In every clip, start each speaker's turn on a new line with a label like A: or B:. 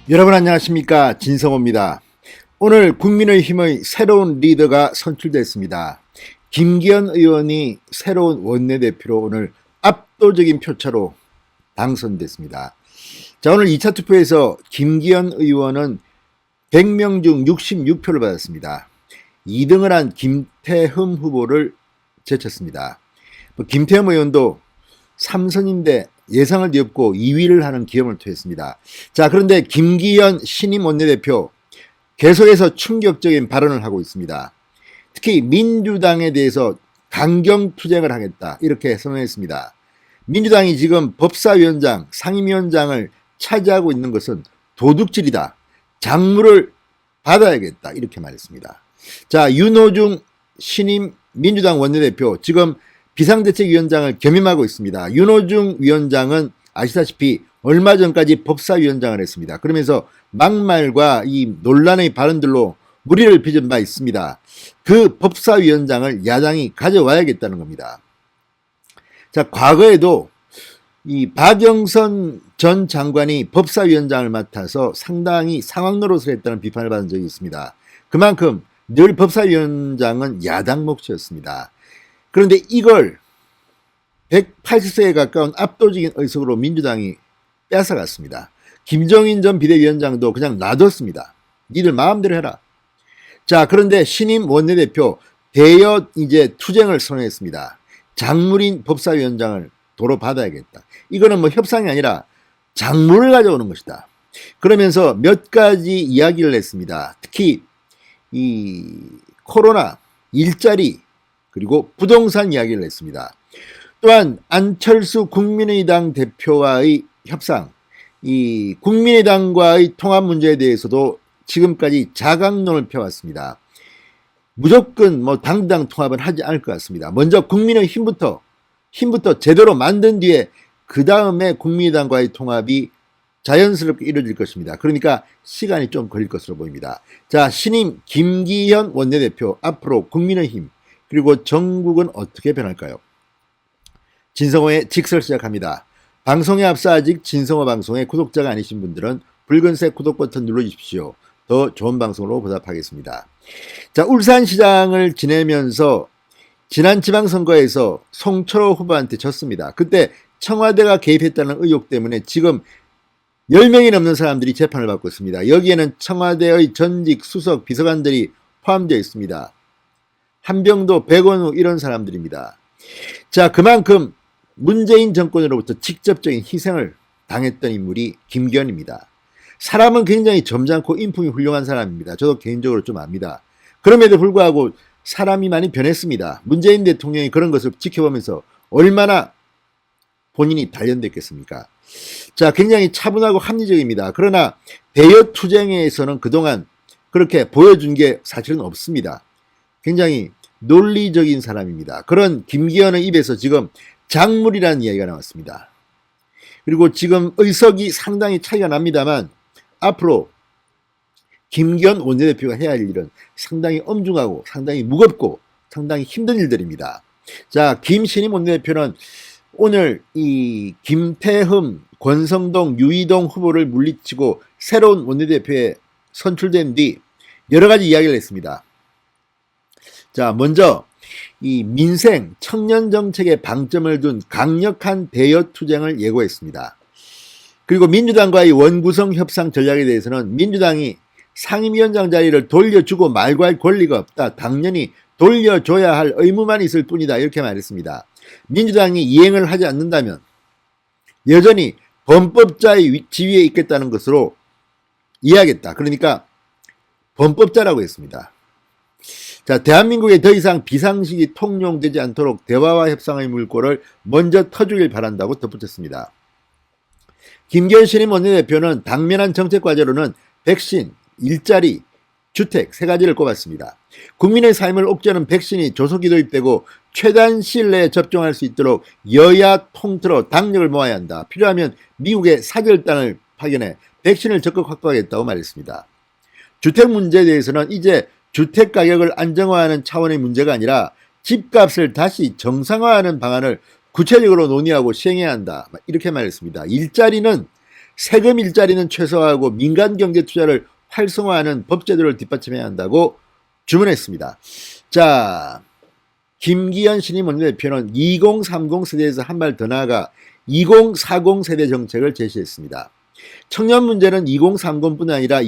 A: 여러분 안녕하십니까, 진성호입니다. 오늘 국민의힘의 새로운 리더가 선출됐습니다. 김기현 의원이 새로운 원내대표로 오늘 압도적인 표차로 당선됐습니다. 자, 오늘 2차 투표에서 김기현 의원은 100명 중 66표를 받았습니다. 2등을 한 김태흠 후보를 제쳤습니다. 김태흠 의원도 3선인데 예상을 뒤엎고 2위를 하는 기염을 토했습니다. 자, 그런데 김기현 신임 원내대표 계속해서 충격적인 발언을 하고 있습니다. 특히 민주당에 대해서 강경투쟁을 하겠다 이렇게 선언했습니다. 민주당이 지금 법사위원장, 상임위원장을 차지하고 있는 것은 도둑질이다. 장물을 받아야겠다 이렇게 말했습니다. 자, 윤호중 신임 민주당 원내대표 지금 비상대책위원장을 겸임하고 있습니다. 윤호중 위원장은 아시다시피 얼마 전까지 법사위원장을 했습니다. 그러면서 막말과 이 논란의 발언들로 무리를 빚은 바 있습니다. 그 법사위원장을 야당이 가져와야겠다는 겁니다. 자, 과거에도 이 박영선 전 장관이 법사위원장을 맡아서 상당히 상황 노릇을 했다는 비판을 받은 적이 있습니다. 그만큼 늘 법사위원장은 야당 몫이었습니다. 그런데 이걸 180세에 가까운 압도적인 의석으로 민주당이 뺏어갔습니다. 김정인 전 비대위원장도 그냥 놔뒀습니다. 니들 마음대로 해라. 자, 그런데 신임 원내대표 대여 이제 투쟁을 선언했습니다. 장물인 법사위원장을 도로 받아야겠다. 이거는 뭐 협상이 아니라 장물을 가져오는 것이다. 그러면서 몇 가지 이야기를 했습니다. 특히 이 코로나, 일자리, 그리고 부동산 이야기를 했습니다. 또한 안철수 국민의당 대표와의 협상, 이 국민의당과의 통합 문제에 대해서도 지금까지 자강론을 펴왔습니다. 무조건 뭐 당당 통합은 하지 않을 것 같습니다. 먼저 국민의힘부터 제대로 만든 뒤에 그 다음에 국민의당과의 통합이 자연스럽게 이루어질 것입니다. 그러니까 시간이 좀 걸릴 것으로 보입니다. 자, 신임 김기현 원내대표 앞으로 국민의힘 그리고 전국은 어떻게 변할까요? 진성호의 직설 시작합니다. 방송에 앞서 아직 진성호 방송의 구독자가 아니신 분들은 붉은색 구독 버튼 눌러주십시오. 더 좋은 방송으로 보답하겠습니다. 자, 울산시장을 지내면서 지난 지방선거에서 송철호 후보한테 졌습니다. 그때 청와대가 개입했다는 의혹 때문에 지금 10명이 넘는 사람들이 재판을 받고 있습니다. 여기에는 청와대의 전직 수석 비서관들이 포함되어 있습니다. 한병도, 백원우 이런 사람들입니다. 자, 그만큼 문재인 정권으로부터 직접적인 희생을 당했던 인물이 김기현입니다. 사람은 굉장히 점잖고 인품이 훌륭한 사람입니다. 저도 개인적으로 좀 압니다. 그럼에도 불구하고 사람이 많이 변했습니다. 문재인 대통령이 그런 것을 지켜보면서 얼마나 본인이 단련됐겠습니까? 자, 굉장히 차분하고 합리적입니다. 그러나 대여 투쟁에서는 그동안 그렇게 보여준 게 사실은 없습니다. 굉장히 논리적인 사람입니다. 그런 김기현의 입에서 지금 작물이라는 이야기가 나왔습니다. 그리고 지금 의석이 상당히 차이가 납니다만 앞으로 김기현 원내대표가 해야 할 일은 상당히 엄중하고 상당히 무겁고 상당히 힘든 일들입니다. 자, 김신임 원내대표는 오늘 이 김태흠, 권성동, 유이동 후보를 물리치고 새로운 원내대표에 선출된 뒤 여러 가지 이야기를 했습니다. 자, 먼저 이 민생, 청년 정책에 방점을 둔 강력한 대여 투쟁을 예고했습니다. 그리고 민주당과의 원구성 협상 전략에 대해서는 민주당이 상임위원장 자리를 돌려주고 말고 할 권리가 없다. 당연히 돌려줘야 할 의무만 있을 뿐이다. 이렇게 말했습니다. 민주당이 이행을 하지 않는다면 여전히 범법자의 지위에 있겠다는 것으로 이해하겠다. 그러니까 범법자라고 했습니다. 자, 대한민국에 더 이상 비상식이 통용되지 않도록 대화와 협상의 물꼬를 먼저 터주길 바란다고 덧붙였습니다. 김기현 신임 원내대표는 당면한 정책 과제로는 백신, 일자리, 주택 세 가지를 꼽았습니다. 국민의 삶을 옥죄는 백신이 조속히 도입되고 최단 시일 내에 접종할 수 있도록 여야 통틀어 당력을 모아야 한다. 필요하면 미국의 사절단을 파견해 백신을 적극 확보하겠다고 말했습니다. 주택 문제에 대해서는 이제 주택 가격을 안정화하는 차원의 문제가 아니라 집값을 다시 정상화하는 방안을 구체적으로 논의하고 시행해야 한다. 이렇게 말했습니다. 일자리는 세금 일자리는 최소화하고 민간 경제 투자를 활성화하는 법제도를 뒷받침해야 한다고 주문했습니다. 자, 김기현 신임 원내대표는 2030 세대에서 한 발 더 나아가 2040 세대 정책을 제시했습니다. 청년 문제는 2030뿐 아니라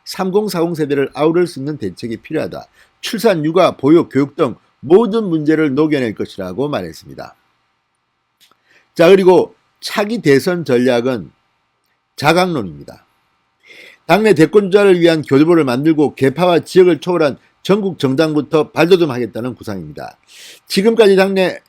A: 3040 세대를 아우를 수 있는 대책이 필요하다. 출산, 육아, 보육, 교육 등 모든 문제를 녹여낼 것이라고 말했습니다. 자, 그리고 차기 대선 전략은 자강론입니다. 당내 대권 주자를 위한 교두보를 만들고 계파와 지역을 초월한 전국 정당부터 발돋움하겠다는 구상입니다. 지금까지 당내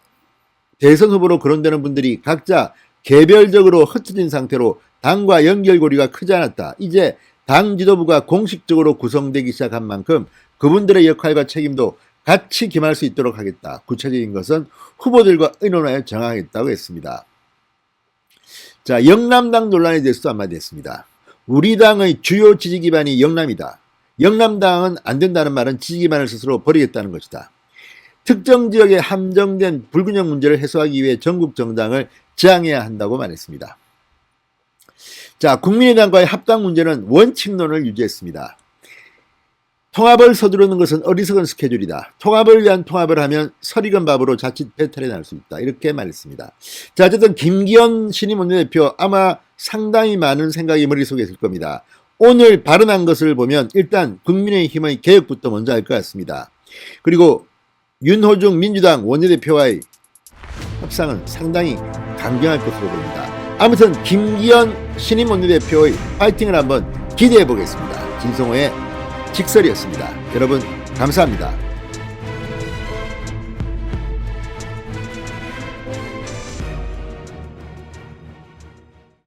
A: 대선 후보로 거론되는 분들이 각자 개별적으로 흩어진 상태로 당과 연결고리가 크지 않았다. 이제 당 지도부가 공식적으로 구성되기 시작한 만큼 그분들의 역할과 책임도 같이 겸할 수 있도록 하겠다. 구체적인 것은 후보들과 의논하여 정하겠다고 했습니다. 자, 영남당 논란에 대해서도 한마디 했습니다. 우리 당의 주요 지지 기반이 영남이다. 영남당은 안 된다는 말은 지지 기반을 스스로 버리겠다는 것이다. 특정 지역에 함정된 불균형 문제를 해소하기 위해 전국 정당을 지향해야 한다고 말했습니다. 자, 국민의당과의 합당 문제는 원칙론을 유지했습니다. 통합을 서두르는 것은 어리석은 스케줄이다. 통합을 위한 통합을 하면 설익은 밥으로 자칫 배탈이 날 수 있다. 이렇게 말했습니다. 자, 어쨌든 김기현 신임 원내대표 아마 상당히 많은 생각이 머릿속에 있을 겁니다. 오늘 발언한 것을 보면 일단 국민의힘의 개혁부터 먼저 할 것 같습니다. 그리고 윤호중 민주당 원내대표와의 협상은 상당히 강경할 것으로 보입니다. 아무튼 김기현 신임 원내대표의 파이팅을 한번 기대해 보겠습니다. 진성호의 직설이었습니다. 여러분 감사합니다.